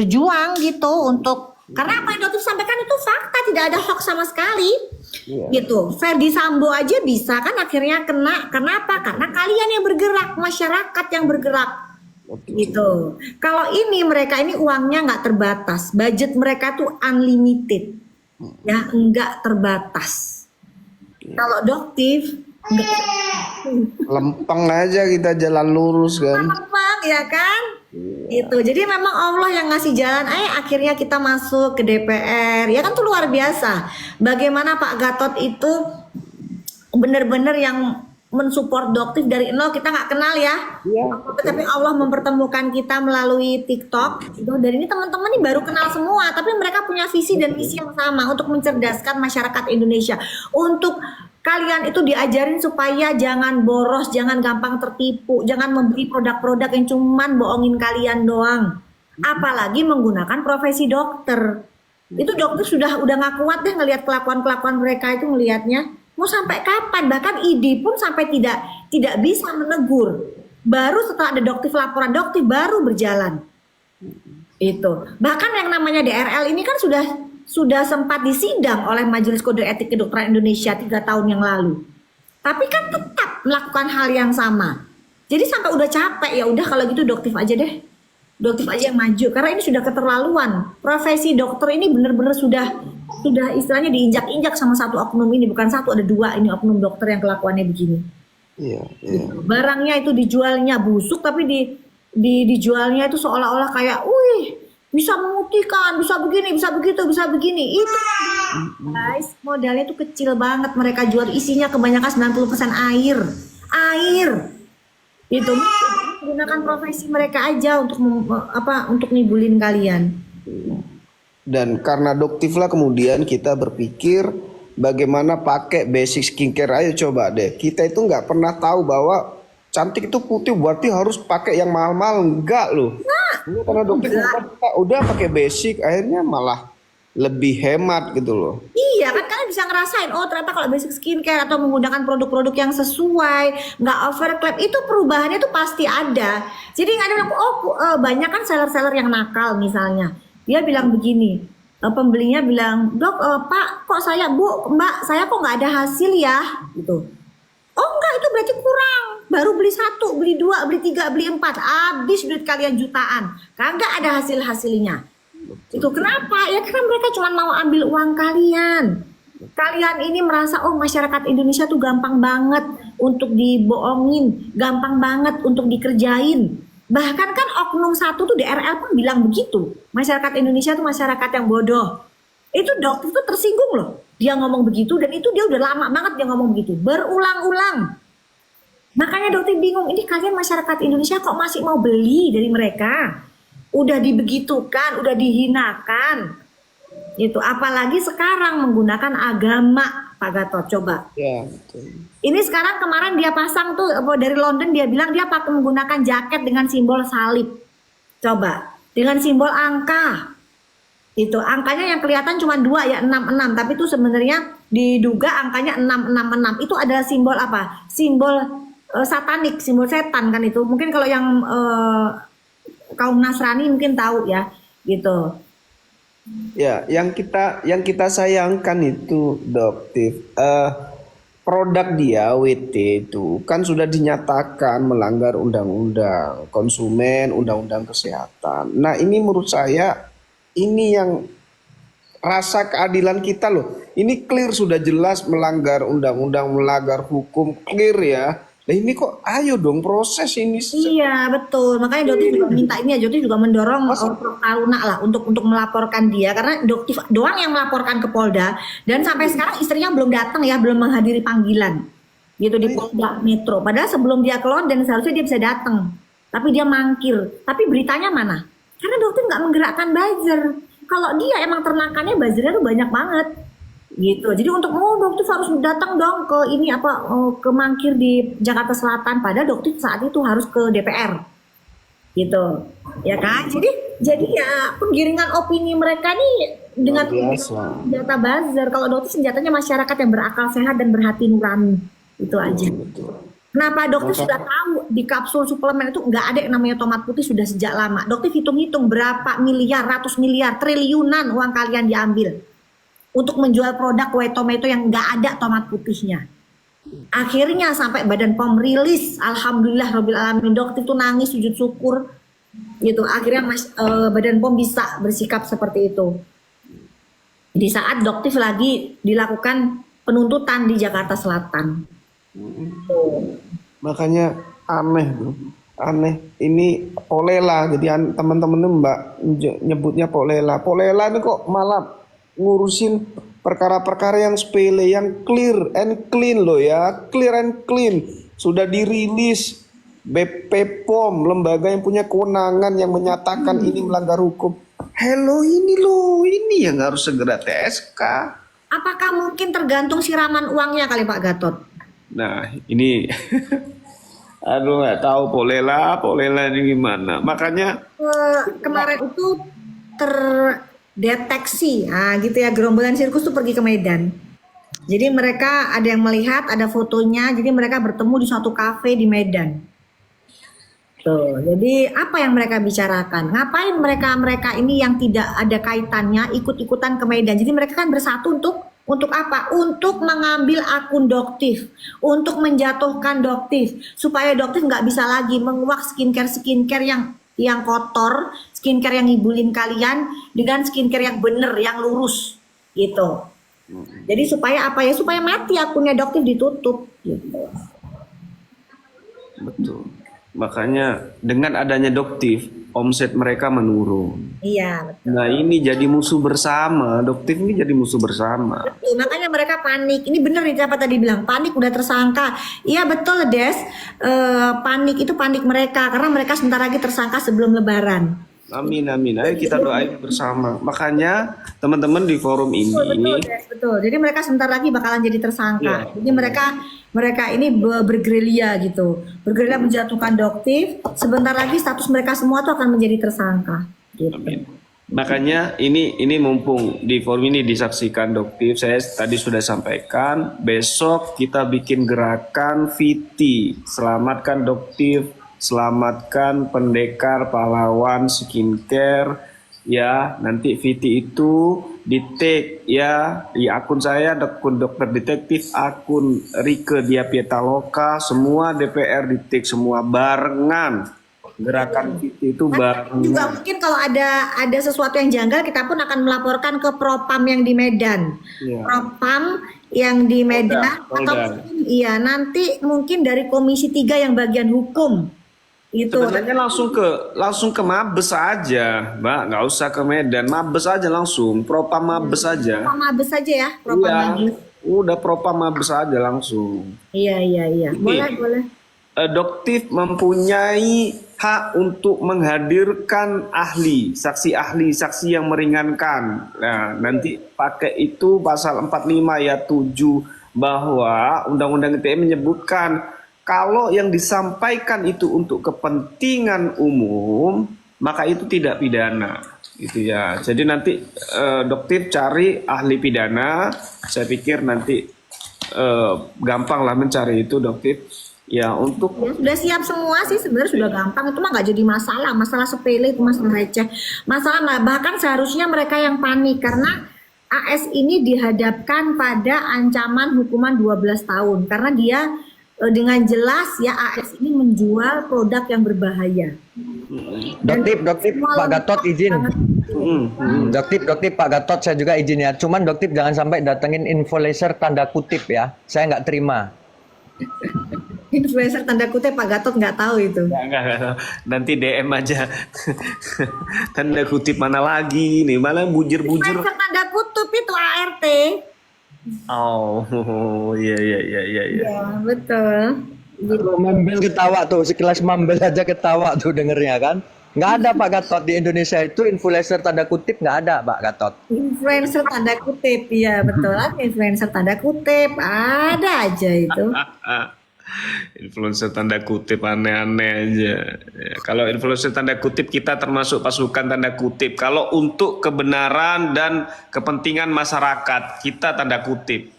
berjuang gitu untuk karena apa yang dokter sampaikan itu fakta, tidak ada hoax sama sekali. Iya. Gitu. Ferdi Sambo aja bisa kan akhirnya kena. Kenapa? Karena kalian yang bergerak, masyarakat yang bergerak. Gitu. Kalau ini mereka ini uangnya nggak terbatas, budget mereka tuh unlimited, ya nggak terbatas. Kalau Doktif nggak Lempeng aja kita jalan lurus kan. gampang ya kan? Gitu. Jadi memang Allah yang ngasih jalan. Akhirnya kita masuk ke DPR. Ya kan tuh luar biasa. Bagaimana Pak Gatot itu benar-benar yang mensupport Doktif dari nol, kita nggak kenal ya. Iya. Tapi Allah mempertemukan kita melalui TikTok. Gitu. Dan ini teman-teman ini baru kenal semua, tapi mereka punya visi dan misi yang sama untuk mencerdaskan masyarakat Indonesia. Untuk kalian itu diajarin supaya jangan boros, jangan gampang tertipu, jangan membeli produk-produk yang cuman bohongin kalian doang. Apalagi menggunakan profesi dokter. Itu dokter udah nggak kuat deh ngelihat kelakuan-kelakuan mereka itu, ngelihatnya. Mau sampai kapan? Bahkan ID pun sampai tidak bisa menegur. Baru setelah ada Doktif, laporan Doktif baru berjalan. Itu. Bahkan yang namanya DRL ini kan sudah sempat disidang oleh Majelis Kode Etik Kedokteran Indonesia 3 tahun yang lalu. Tapi kan tetap melakukan hal yang sama. Jadi sampai udah capek, ya udah kalau gitu Doktif aja deh. Doktif aja yang maju karena ini sudah keterlaluan. Profesi dokter ini benar-benar sudah istilahnya diinjak-injak sama satu oknum ini, bukan satu, ada dua ini oknum dokter yang kelakuannya begini. Iya, iya. Barangnya itu dijualnya busuk tapi dijualnya itu seolah-olah kayak, wih, bisa memutihkan, bisa begini, bisa begitu, bisa begini. Itu guys, modalnya itu kecil banget, mereka jual isinya kebanyakan 90% air. Itu gunakan profesi mereka aja untuk untuk ngibulin kalian. Dan karena Doktif lah kemudian kita berpikir bagaimana pakai basic skincare. Ayo coba deh, kita itu nggak pernah tahu bahwa cantik itu putih berarti harus pakai yang mahal-mahal. Enggak loh. Ini karena Doktif udah pakai basic, akhirnya malah lebih hemat gitu loh. Iya kan, kalian bisa ngerasain, oh ternyata kalau basic skincare atau menggunakan produk-produk yang sesuai, nggak overclap, itu perubahannya tuh pasti ada. Jadi nggak ada bilang, banyak kan seller-seller yang nakal misalnya. Dia bilang begini, pembelinya bilang, dok, pak, kok saya, bu, mbak, saya kok nggak ada hasil ya, gitu. Oh enggak, itu berarti kurang. Baru beli 1, beli 2, beli 3, beli 4, habis duit kalian jutaan. Kagak ada hasil-hasilnya. Itu kenapa? Ya karena mereka cuma mau ambil uang kalian. Kalian ini merasa, oh masyarakat Indonesia tuh gampang banget untuk dibohongin, gampang banget untuk dikerjain. Bahkan kan oknum satu tuh DRL pun bilang begitu. Masyarakat Indonesia tuh masyarakat yang bodoh. Itu dokter tuh tersinggung loh. Dia ngomong begitu, dan itu dia udah lama banget dia ngomong begitu. Berulang-ulang. Makanya dokter bingung, ini kalian masyarakat Indonesia kok masih mau beli dari mereka? Udah dibegitukan, udah dihinakan. Itu apalagi sekarang menggunakan agama, Pak Gatot, coba. Ya, betul. Ini sekarang kemarin dia pasang tuh dari London, dia bilang dia pakai menggunakan jaket dengan simbol salib. Coba, dengan simbol angka. Itu angkanya yang kelihatan cuma 2 ya, 66, tapi itu sebenarnya diduga angkanya 666. Itu adalah simbol apa? Simbol satanik, simbol setan kan itu. Mungkin kalau yang kaum Nasrani mungkin tahu ya, gitu. Ya, yang kita sayangkan itu Doktif, produk dia WT itu kan sudah dinyatakan melanggar undang-undang konsumen, undang-undang kesehatan. Nah, ini menurut saya ini yang rasa keadilan kita loh. Ini clear, sudah jelas melanggar undang-undang, melanggar hukum, clear ya. Nah ini kok ayo dong proses ini. Iya betul, makanya Doktif juga minta ini ya, Doktif juga mendorong Prof Taruna lah untuk melaporkan dia, karena Doktif doang yang melaporkan ke Polda, dan sampai sekarang istrinya belum datang ya, belum menghadiri panggilan gitu di Polda Metro. Padahal sebelum dia ke London seharusnya dia bisa datang, tapi dia mangkir. Tapi beritanya mana? Karena Doktif nggak menggerakkan buzzer. Kalau dia emang ternakannya buzzernya tuh banyak banget. Gitu. Jadi untuk Doktif harus datang dong ke ini ke mangkir di Jakarta Selatan, padahal Doktif saat itu harus ke DPR. Gitu. Ya kan? Jadi ya penggiringan opini mereka nih dengan senjata buzzer. Kalau Doktif senjatanya masyarakat yang berakal sehat dan berhati nurani. Itu aja. Betul. Kenapa dokter Maka sudah tahu di kapsul suplemen itu nggak ada yang namanya tomat putih sudah sejak lama. Dokter hitung-hitung berapa miliar, ratus miliar, triliunan uang kalian diambil untuk menjual produk white tomato yang nggak ada tomat putihnya. Akhirnya sampai Badan POM rilis, alhamdulillah Robbil Alamin, dokter itu nangis sujud syukur gitu. Akhirnya Badan POM bisa bersikap seperti itu. Di saat dokter lagi dilakukan penuntutan di Jakarta Selatan. makanya aneh bro, aneh. Ini polela, jadi teman-teman Mbak nyebutnya polela. Polela ini kok malah ngurusin perkara-perkara yang sepele, yang clear and clean loh ya, clear and clean. Sudah dirilis BP POM, lembaga yang punya kewenangan yang menyatakan ini melanggar hukum. Hello, ini loh, ini yang harus segera TSK. Apakah mungkin tergantung siraman uangnya kali Pak Gatot? Nah, ini aduh nggak tahu polela ini gimana. Makanya Kemarin itu terdeteksi, nah gitu ya, gerombolan sirkus tuh pergi ke Medan. Jadi mereka ada yang melihat, ada fotonya, jadi mereka bertemu di suatu kafe di Medan. Tuh, jadi apa yang mereka bicarakan? Ngapain mereka ini yang tidak ada kaitannya ikut-ikutan ke Medan? Jadi mereka kan bersatu untuk apa? Untuk mengambil akun Doktif, untuk menjatuhkan Doktif, supaya Doktif nggak bisa lagi menguak skincare yang kotor, skincare yang ngibulin kalian dengan skincare yang bener, yang lurus, gitu. Jadi supaya apa ya? Supaya mati akunnya Doktif, ditutup, gitu. betul. Makanya dengan adanya Doktif, omset mereka menurun. Iya, betul. Nah, ini jadi musuh bersama. Doktif ini jadi musuh bersama. Betul, makanya mereka panik. Ini bener nih apa tadi bilang, panik udah tersangka. Iya betul Des, panik itu panik mereka karena mereka sebentar lagi tersangka sebelum Lebaran. Amin, amin. Ayo kita doain bersama. Makanya teman-teman di forum ini, Des, betul. Jadi mereka sebentar lagi bakalan jadi tersangka. Iya. Jadi mereka ini bergerilya gitu, bergerilya menjatuhkan Doktif. Sebentar lagi status mereka semua tuh akan menjadi tersangka. Gitu. amin. Makanya ini mumpung di forum ini disaksikan Doktif, saya tadi sudah sampaikan, besok kita bikin gerakan VT, selamatkan Doktif, selamatkan pendekar pahlawan skincare ya. Nanti VT itu di tag ya di akun saya, akun Dokter Detektif, akun Rike Dia Pietaloka, semua DPR di tag semua barengan. Gerakan VT itu Juga barengan. mungkin kalau ada sesuatu yang janggal, kita pun akan melaporkan ke Propam yang di Medan. Iya. Propam yang di Medan Polda. atau mungkin, iya nanti mungkin dari Komisi 3 yang bagian hukum. Itu Sebenarnya langsung ke Mabes aja, Mbak, nggak usah ke Medan, Mabes aja langsung, Propam Mabes aja. Propam Mabes saja ya, Propam Iya, Mabes. udah Propam Mabes aja langsung. Iya. Boleh. Doktif mempunyai hak untuk menghadirkan saksi yang meringankan. Nah, nanti pakai itu pasal 45 ayat 7 bahwa Undang-Undang ITE menyebutkan kalau yang disampaikan itu untuk kepentingan umum, maka itu tidak pidana. Gitu ya. Jadi nanti Doktif cari ahli pidana. Saya pikir nanti gampang lah mencari itu Doktif. Ya untuk Ya, sudah siap semua sih sebenarnya, sudah gampang, itu mah nggak jadi masalah sepele, itu masalah receh. Bahkan seharusnya mereka yang panik karena AS ini dihadapkan pada ancaman hukuman 12 tahun karena dia dengan jelas ya AS ini menjual produk yang berbahaya. Doktif, Semua Pak Gatot izin. Doktif, Pak Gatot saya juga izin ya. Cuman Doktif jangan sampai datengin influencer tanda kutip ya. Saya nggak terima. Influencer tanda kutip Pak Gatot nggak tahu itu. Enggak. Nanti DM aja. Tanda kutip mana lagi nih? Malah bujur-bujur. Influencer tanda kutip itu ART. Oh, iya. Ya betul. Tuh, Mambel ketawa tuh, sekelas Mambel aja ketawa tuh dengernya kan. Nggak ada Pak Gatot di Indonesia itu influencer tanda kutip, nggak ada Pak Gatot. Influencer tanda kutip, iya betul. Influencer tanda kutip ada aja itu. Influencer tanda kutip aneh-aneh aja. Ya, kalau influencer tanda kutip kita termasuk pasukan tanda kutip. Kalau untuk kebenaran dan kepentingan masyarakat kita tanda kutip.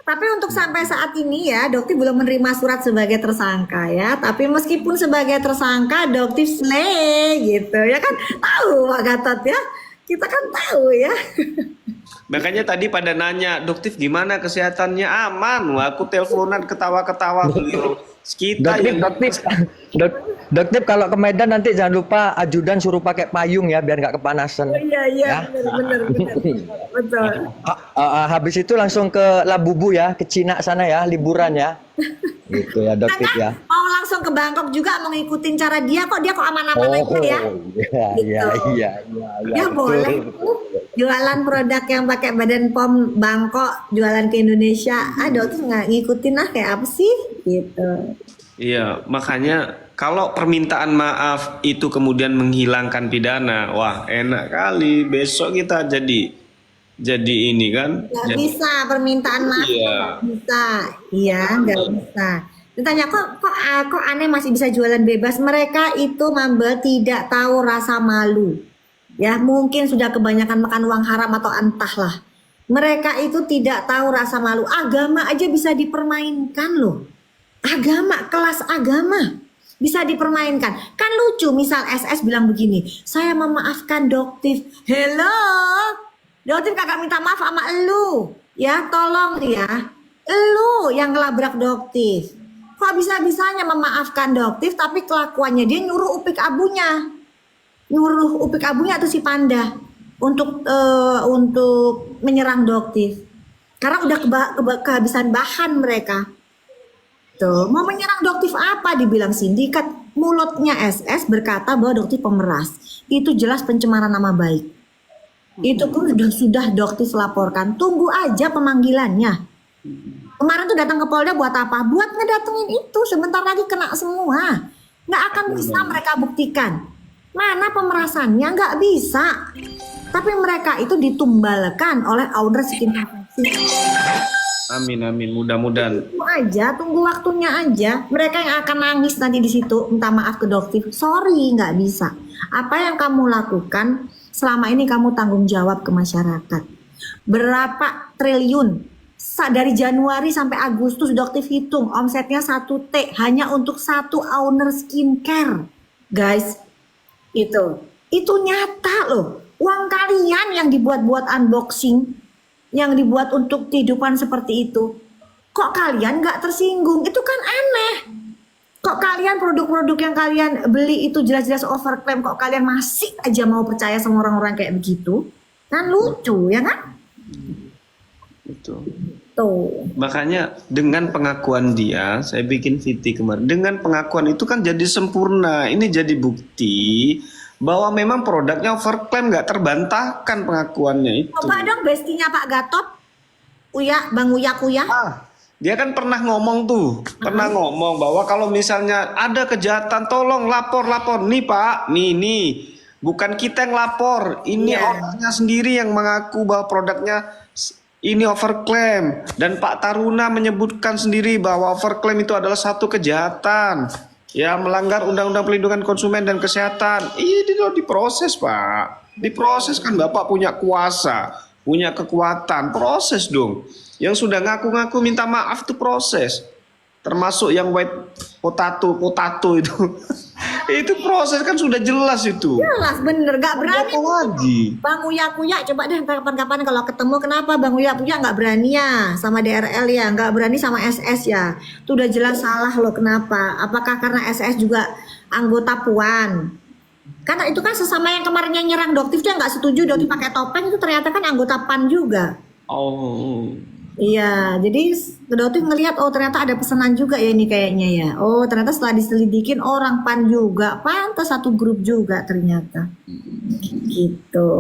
Tapi untuk sampai saat ini ya, Doktif belum menerima surat sebagai tersangka ya. Tapi meskipun sebagai tersangka, Doktif slay gitu ya kan. Tahu Pak Gatot ya. Kita kan tahu ya. Makanya tadi pada nanya, Doktif gimana kesehatannya? Aman. Wah, aku teleponan ketawa-ketawa beliau. Kita Dokter kalau ke Medan nanti jangan lupa ajudan suruh pakai payung ya biar nggak kepanasan. Iya, benar. Betul. Habis itu langsung ke Labubu ya, ke Cina sana ya, liburan ya. Gitu ya Dokter ya. Mau langsung ke Bangkok juga mau ngikutin cara dia kok aman-aman aja ya. Iya. Ya boleh tuh. Jualan produk yang pakai Badan POM Bangkok, jualan ke Indonesia. Dokter nggak ngikutin kayak apa sih? Gitu. Iya, makanya kalau permintaan maaf itu kemudian menghilangkan pidana, wah enak kali. Besok kita jadi ini kan? Nggak bisa permintaan maaf. Iya. Nggak bisa. Iya, nggak bisa. Ditanya kok aneh masih bisa jualan bebas. Mereka itu Mambel tidak tahu rasa malu. Ya mungkin sudah kebanyakan makan uang haram atau entahlah. Mereka itu tidak tahu rasa malu. Agama aja bisa dipermainkan loh. Agama, kelas agama bisa dipermainkan. Kan lucu misal SS bilang begini, saya memaafkan Doktif. Hello, Doktif kagak minta maaf sama elu. Ya tolong ya, elu yang ngelabrak Doktif. Kok bisa-bisanya memaafkan Doktif tapi kelakuannya dia nyuruh upik abunya. Nyuruh upik abunya atau si Panda untuk menyerang Doktif. Karena udah kehabisan bahan mereka. Tuh, mau menyerang Doktif apa dibilang sindikat. Mulutnya SS berkata bahwa Doktif pemeras. Itu jelas pencemaran nama baik. Itu pun sudah Doktif laporkan. Tunggu aja pemanggilannya. Kemarin tuh datang ke Polda buat apa? Buat ngedatengin itu. Sebentar lagi kena semua. Nggak akan bisa mereka buktikan. Mana pemerasannya? Nggak bisa. Tapi mereka itu ditumbalkan oleh owner skin Happy. Amin, mudah-mudahan. Tunggu waktunya aja. Mereka yang akan nangis nanti di situ, minta maaf ke Doktif. Sorry, nggak bisa. Apa yang kamu lakukan selama ini kamu tanggung jawab ke masyarakat. Berapa triliun dari Januari sampai Agustus Doktif hitung omsetnya 1T hanya untuk satu owner skincare, guys. Itu nyata loh. Uang kalian yang dibuat-buat unboxing, yang dibuat untuk kehidupan seperti itu, kok kalian nggak tersinggung? Itu kan aneh. Kok kalian produk-produk yang kalian beli itu jelas-jelas overclaim, kok kalian masih aja mau percaya sama orang-orang kayak begitu? Kan lucu ya kan? Betul. Tuh. Makanya dengan pengakuan dia, saya bikin VT kemarin. Dengan pengakuan itu kan jadi sempurna. Ini jadi bukti bahwa memang produknya overclaim, nggak terbantahkan pengakuannya itu. Coba dong bestinya Pak Gatot, Bang Uya Kuya. Dia kan pernah ngomong pernah ngomong bahwa kalau misalnya ada kejahatan, tolong lapor. Nih Pak, nih, bukan kita yang lapor, ini orangnya sendiri yang mengaku bahwa produknya ini overclaim. Dan Pak Taruna menyebutkan sendiri bahwa overclaim itu adalah satu kejahatan. Ya, melanggar Undang-Undang Perlindungan Konsumen dan Kesehatan. Ini diproses, Pak. Diproses kan Bapak punya kuasa, punya kekuatan. Proses dong. Yang sudah ngaku-ngaku minta maaf itu proses. Termasuk yang white potato itu. Itu proses kan sudah jelas itu. Jelas bener, gak berani. Apa lagi? Bang Uya Kuya, coba deh kapan-kapan kalau ketemu, kenapa Bang Uya Kuya nggak berani ya sama DRL ya, nggak berani sama SS ya? Itu udah jelas salah loh, kenapa? Apakah karena SS juga anggota Puan? Karena itu kan sesama yang kemarin yang nyerang Doktif dia nggak setuju Doktif pakai topeng, itu ternyata kan anggota PAN juga. Oh. Iya, jadi Doktif ngelihat ternyata ada pesanan juga ya ini kayaknya ya. Oh ternyata setelah diselidikin orang PAN juga, pantas satu grup juga ternyata. Gitu.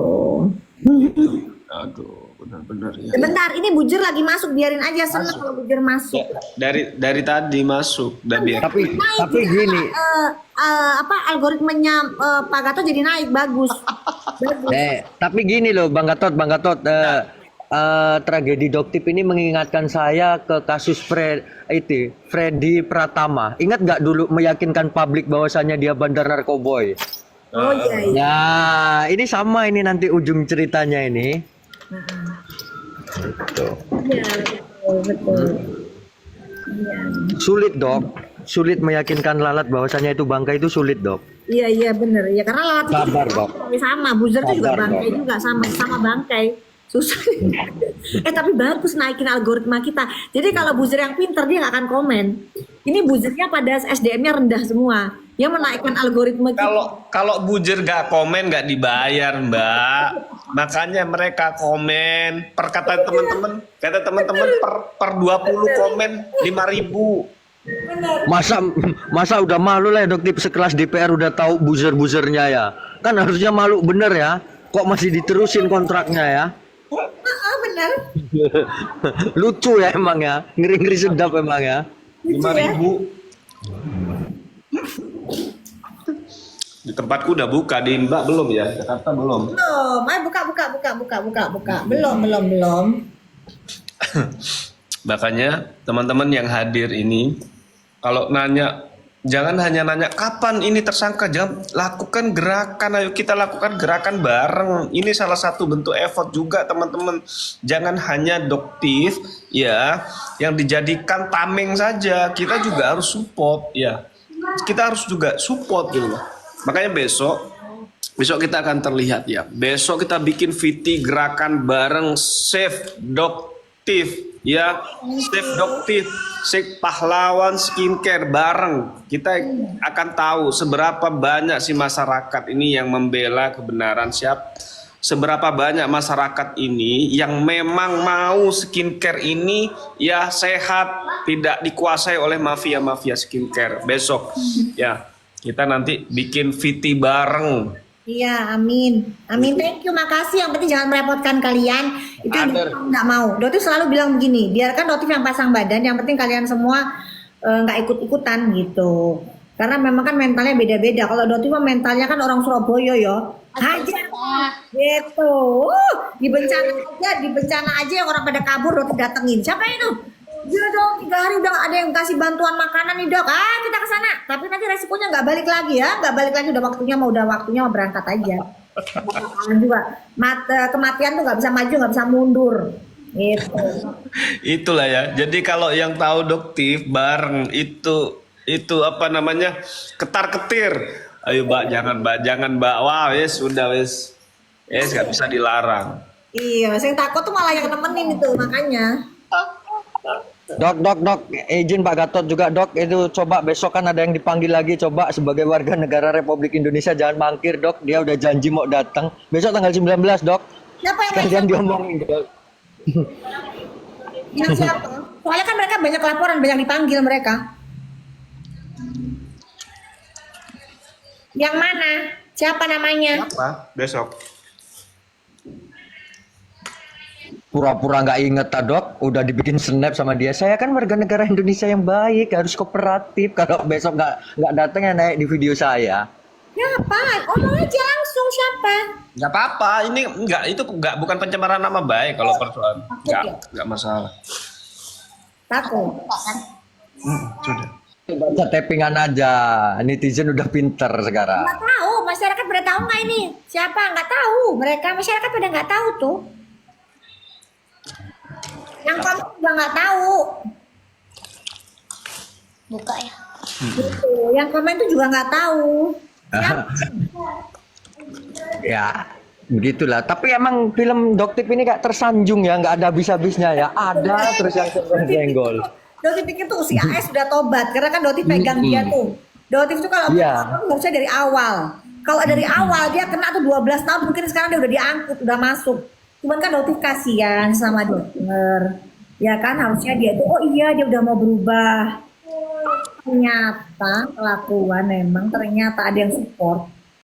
Aduh, benar-benar ya. Bentar, ini Bujur lagi masuk, biarin aja seneng kalau Bujur masuk. Dari tadi masuk, udah biar. Tapi gini. Algoritmanya Pak Gatot jadi naik, bagus. Tapi gini loh Bang Gatot, tragedi Doktif ini mengingatkan saya ke kasus Freddy Pratama. Ingat nggak dulu meyakinkan publik bahwasannya dia bandar narkoboy? Oh iya. Ya, ini sama ini nanti ujung ceritanya ini. Iya. betul. Iya. Sulit dok, sulit meyakinkan lalat bahwasanya itu bangkai itu sulit dok. Iya bener ya, karena lalat itu Sabar, juga Dok. sama, buzzer itu juga Sabar, bangkai Dok. juga sama bangkai. Susah. Tapi bagus naikin algoritma kita. Jadi kalau buzzer yang pinter dia nggak akan komen. Ini buzzernya pada SDM-nya rendah semua. Dia menaikkan algoritma kita. Kalau bujur gak komen gak dibayar Mbak. Makanya mereka komen per kata teman-teman per 20 komen 5.000. Masa udah malu lah ya dok, tip sekelas DPR udah tahu buzzer-buzzernya ya. Kan harusnya malu bener ya. Kok masih diterusin kontraknya ya? Bener. Lucu ya emang ya, ngeri-ngeri sedap emang ya. 5.000. Di tempatku udah buka, di Mbak belum ya? Jakarta belum. Belum. Buka. Belum. Makanya teman-teman yang hadir ini, kalau nanya, jangan hanya nanya kapan ini tersangka, jangan lakukan gerakan. Ayo kita lakukan gerakan bareng. Ini salah satu bentuk effort juga teman-teman. Jangan hanya doktif ya, yang dijadikan tameng saja. Kita juga harus support ya. Kita harus juga support gitu loh. Makanya besok kita akan terlihat ya. Besok kita bikin VT gerakan bareng Save Doktif ya, Save Doktif, Save Pahlawan Skincare bareng. Kita akan tahu seberapa banyak si masyarakat ini yang membela kebenaran, seberapa banyak masyarakat ini yang memang mau skincare ini ya sehat, tidak dikuasai oleh mafia-mafia skincare. Besok ya kita nanti bikin VT bareng. Iya, amin. Thank you, makasih. Yang penting jangan merepotkan kalian. Itu yang nggak mau. Dotif selalu bilang begini, biarkan Dotif yang pasang badan. Yang penting kalian semua nggak ikut-ikutan gitu. Karena memang kan mentalnya beda-beda. Kalau Dotif mah mentalnya kan orang Surabaya ya. Hajar gitu. Di bencana aja yang orang pada kabur Dotif datengin. Siapa itu? Iya dong, 3 hari udah gak ada yang kasih bantuan makanan nih dok. Kita ke sana. Tapi nanti resikonya nggak balik lagi ya. Nggak balik lagi, udah waktunya mau berangkat aja. Kalian juga kematian tuh nggak bisa maju, nggak bisa mundur. Gitu. Itulah ya. Jadi kalau yang tahu doktif bareng itu apa namanya, ketar-ketir. Ayo mbak, jangan mbak. Wah wes sudah wes nggak bisa dilarang. Iya, saya takut tuh malah yang nemenin itu makanya. Dok, izin Pak Gatot juga dok, itu coba besok kan ada yang dipanggil lagi, coba sebagai warga negara Republik Indonesia jangan mangkir dok, dia udah janji mau datang besok tanggal 19 dok. Siapa yang Sekalian diomongin dok. Yang siapa? Soalnya kan mereka banyak laporan, banyak dipanggil mereka. Yang mana? Siapa namanya? Apa? Besok. Pura-pura nggak inget tak dok, udah dibikin snap sama dia. Saya kan warga negara Indonesia yang baik, harus kooperatif. Kalau besok nggak datang ya naik di video saya. Siapa? Ngomong aja langsung siapa? Nggak apa-apa, ini bukan pencemaran nama baik kalau persoalan. Nggak masalah. Takut. Sudah. Baca tappingan aja, netizen udah pinter sekarang. Nggak tahu, masyarakat pada tahu nggak ini? Siapa? Nggak tahu. Masyarakat pada nggak tahu tuh. Yang kamu juga nggak tahu. Buka ya. Gitu. Yang komen itu juga nggak tahu. Ya, begitulah. Tapi emang film Doktif ini kayak tersanjung ya, nggak ada habis-habisnya ya. Ada terus yang senggol. Dotif pikir tuh si AS sudah tobat karena kan Dotif pegang dia tuh. Dotif tuh kalau harusnya dari awal. Kalau dari awal dia kena tuh 12 tahun, mungkin sekarang dia udah diangkut, udah masuk. Cuman kan Dotif kasihan sama dokter. Ya kan harusnya dia tuh dia udah mau berubah. Ternyata kelakuan memang ternyata ada yang support.